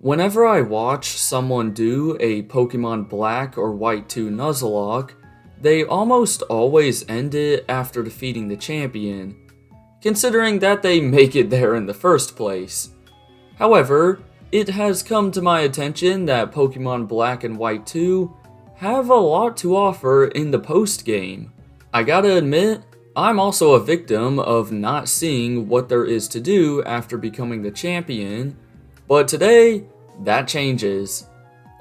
Whenever I watch someone do a Pokemon Black or White 2 Nuzlocke, they almost always end it after defeating the champion, considering that they make it there in the first place. However, it has come to my attention that Pokemon Black and White 2 have a lot to offer in the post-game. I gotta admit, I'm also a victim of not seeing what there is to do after becoming the champion, but today, that changes.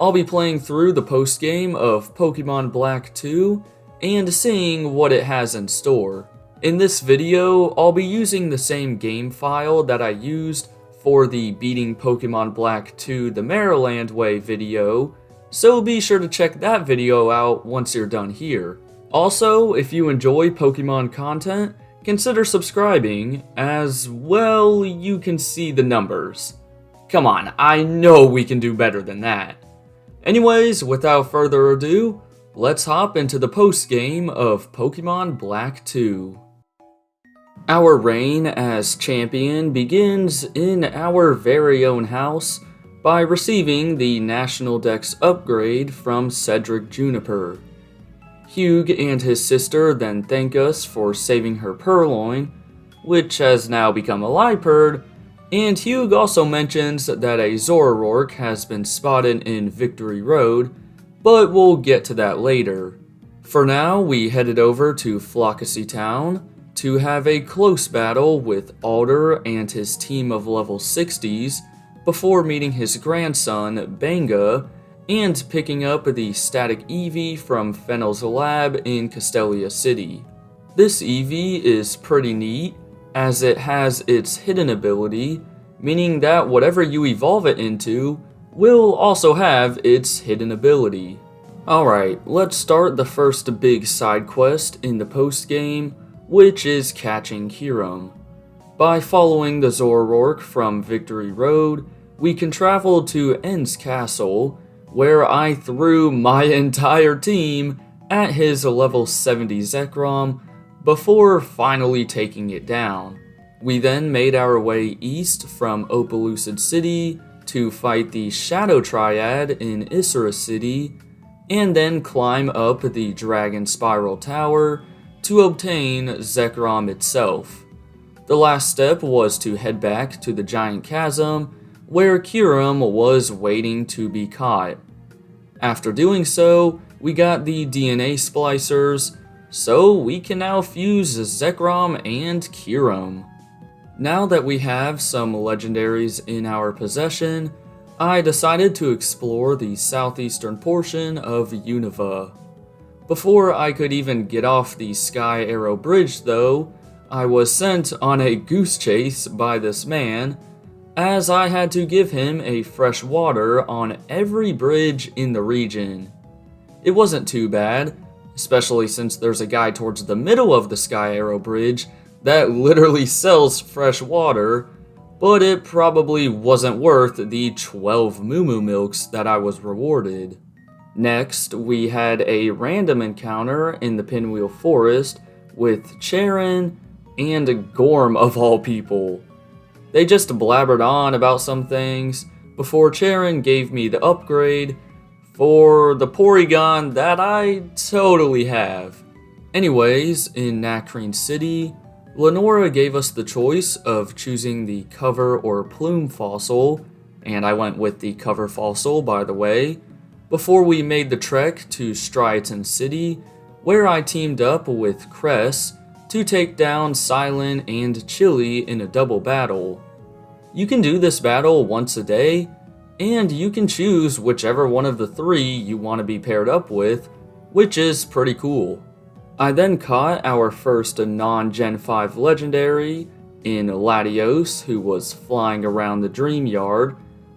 I'll be playing through the post-game of Pokemon Black 2 and seeing what it has in store. In this video, I'll be using the same game file that I used for the Beating Pokemon Black 2 the Maryland Way video, so be sure to check that video out once you're done here. Also, if you enjoy Pokemon content, consider subscribing, as well you can see the numbers. Come on, I know we can do better than that. Anyways, without further ado, let's hop into the post-game of Pokemon Black 2. Our reign as champion begins in our very own house by receiving the National Dex upgrade from Cedric Juniper. Hugh and his sister then thank us for saving her Purloin, which has now become a Liepard, and Hugh also mentions that a Zoroark has been spotted in Victory Road, but we'll get to that later. For now, we headed over to Floccesy Town to have a close battle with Alder and his team of level 60s before meeting his grandson, Banga, and picking up the Static Eevee from Fennel's lab in Castelia City. This Eevee is pretty neat, as it has its hidden ability, meaning that whatever you evolve it into will also have its hidden ability. Alright, let's start the first big side quest in the post-game, which is catching Kyurem. By following the Zoroark from Victory Road, we can travel to Ends Castle, where I threw my entire team at his level 70 Zekrom before finally taking it down. We then made our way east from Opelucid City to fight the Shadow Triad in Isra City, and then climb up the Dragon Spiral Tower to obtain Zekrom itself. The last step was to head back to the Giant Chasm, where Kyurem was waiting to be caught. After doing so, we got the DNA splicers, so we can now fuse Zekrom and Kyurem. Now that we have some legendaries in our possession, I decided to explore the southeastern portion of Unova. Before I could even get off the Sky Arrow Bridge though, I was sent on a goose chase by this man, as I had to give him a fresh water on every bridge in the region. It wasn't too bad, especially since there's a guy towards the middle of the Sky Arrow Bridge that literally sells fresh water, but it probably wasn't worth the 12 Moo Milks that I was rewarded. Next, we had a random encounter in the Pinwheel Forest with Cheren and Gorm of all people. They just blabbered on about some things before Cheren gave me the upgrade for the Porygon that I totally have. Anyways, in Nacrene City, Lenora gave us the choice of choosing the Cover or Plume fossil, and I went with the Cover fossil by the way, before we made the trek to Striaton City, where I teamed up with Cress to take down Silent and Chili in a double battle. You can do this battle once a day, and you can choose whichever one of the three you want to be paired up with, which is pretty cool. I then caught our first non-Gen 5 legendary in Latios, who was flying around the Dream Yard,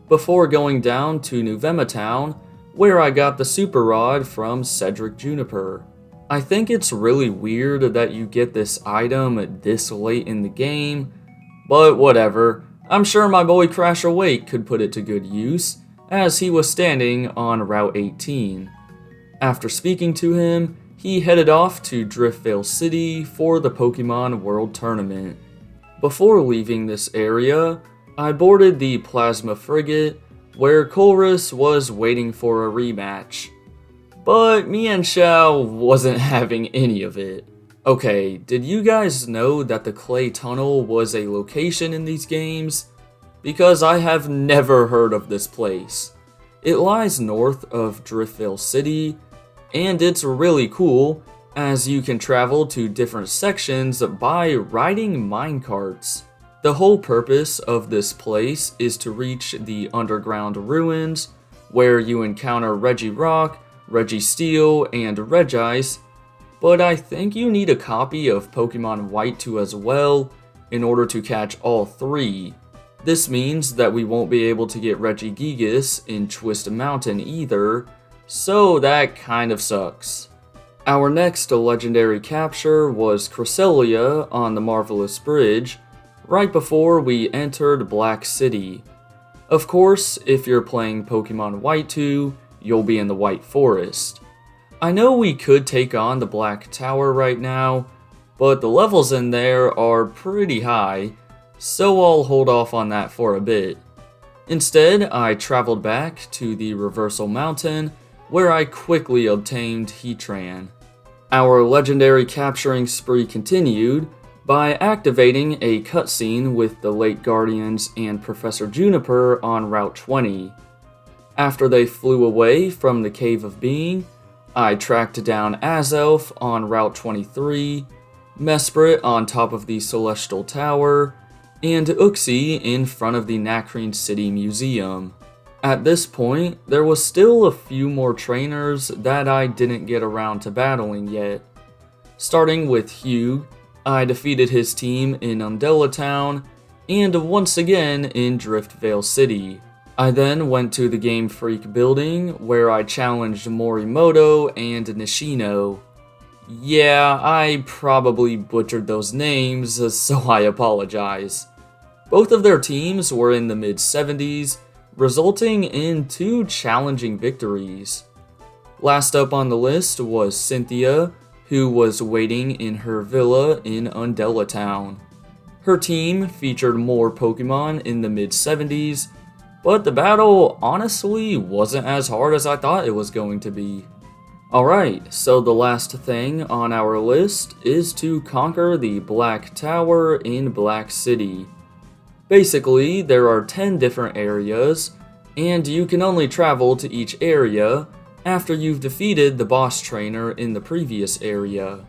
before going down to Nuvema Town, where I got the Super Rod from Cedric Juniper. I think it's really weird that you get this item this late in the game, but whatever. I'm sure my boy Crasher Wake could put it to good use, as he was standing on Route 18. After speaking to him, he headed off to Driftvale City for the Pokemon World Tournament. Before leaving this area, I boarded the Plasma Frigate, where Chorus was waiting for a rematch. But Mienshao wasn't having any of it. Okay, did you guys know that the Clay Tunnel was a location in these games? Because I have never heard of this place. It lies north of Driftvale City, and it's really cool as you can travel to different sections by riding minecarts. The whole purpose of this place is to reach the underground ruins, where you encounter Regirock, Registeel, and Regice, but I think you need a copy of Pokemon White 2 as well in order to catch all three. This means that we won't be able to get Regigigas in Twist Mountain either, so that kind of sucks. Our next legendary capture was Cresselia on the Marvelous Bridge, right before we entered Black City. Of course, if you're playing Pokemon White 2, you'll be in the White Forest. I know we could take on the Black Tower right now, but the levels in there are pretty high, so I'll hold off on that for a bit. Instead, I traveled back to the Reversal Mountain, where I quickly obtained Heatran. Our legendary capturing spree continued by activating a cutscene with the Lake Guardians and Professor Juniper on Route 20. After they flew away from the Cave of Being, I tracked down Azelf on Route 23, Mesprit on top of the Celestial Tower, and Uxie in front of the Nacrene City Museum. At this point, there was still a few more trainers that I didn't get around to battling yet. Starting with Hugh, I defeated his team in Undella Town, and once again in Driftvale City. I then went to the Game Freak building, where I challenged Morimoto and Nishino. Yeah, I probably butchered those names, so I apologize. Both of their teams were in the mid-70s, resulting in 2 challenging victories. Last up on the list was Cynthia, who was waiting in her villa in Undella Town. Her team featured more Pokemon in the mid-70s, but the battle honestly wasn't as hard as I thought it was going to be. Alright, so the last thing on our list is to conquer the Black Tower in Black City. Basically, there are 10 different areas, and you can only travel to each area after you've defeated the boss trainer in the previous area.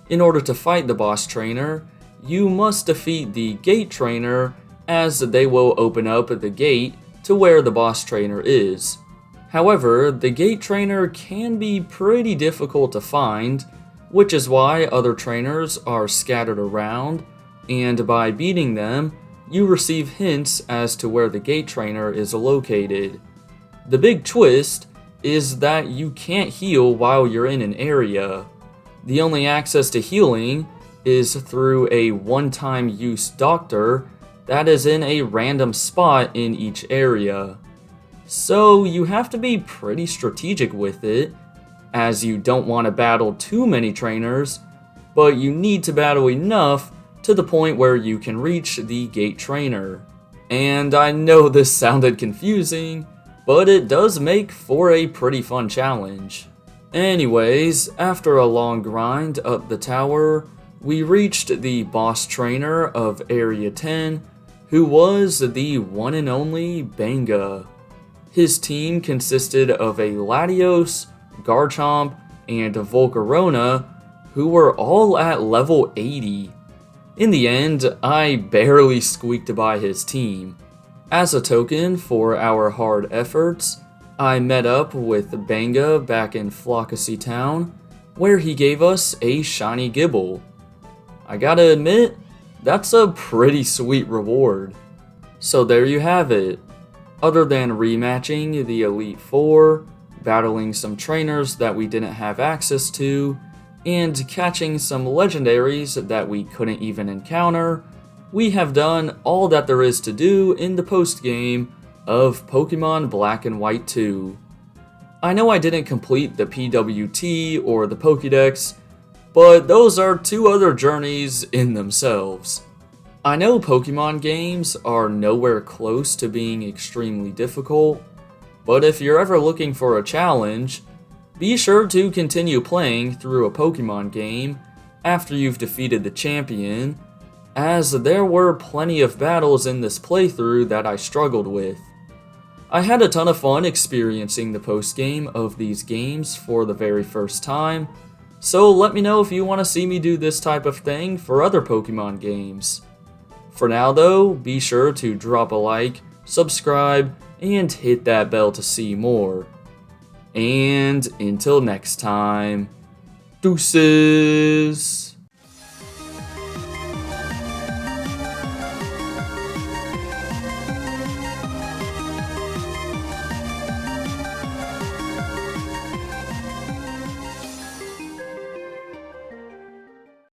In order to fight the boss trainer, you must defeat the gate trainer, as they will open up the gate to where the boss trainer is. However, the gate trainer can be pretty difficult to find, which is why other trainers are scattered around, and by beating them, you receive hints as to where the gate trainer is located. The big twist is that you can't heal while you're in an area. The only access to healing is through a one-time use doctor that is in a random spot in each area. So you have to be pretty strategic with it, as you don't want to battle too many trainers, but you need to battle enough to the point where you can reach the gate trainer. And I know this sounded confusing, but it does make for a pretty fun challenge. Anyways, after a long grind up the tower, we reached the boss trainer of Area 10, who was the one and only Benga. His team consisted of a Latios, Garchomp, and Volcarona, who were all at level 80. In the end, I barely squeaked by his team. As a token for our hard efforts, I met up with Benga back in Flockacy Town, where he gave us a shiny Gible. I gotta admit, that's a pretty sweet reward. So there you have it. Other than rematching the Elite Four, battling some trainers that we didn't have access to, and catching some legendaries that we couldn't even encounter, we have done all that there is to do in the post-game of Pokemon Black and White 2. I know I didn't complete the PWT or the Pokédex, but those are 2 other journeys in themselves. I know Pokemon games are nowhere close to being extremely difficult, but if you're ever looking for a challenge, be sure to continue playing through a Pokemon game after you've defeated the champion, as there were plenty of battles in this playthrough that I struggled with. I had a ton of fun experiencing the post-game of these games for the very first time, so let me know if you want to see me do this type of thing for other Pokemon games. For now though, be sure to drop a like, subscribe, and hit that bell to see more. And until next time, deuces!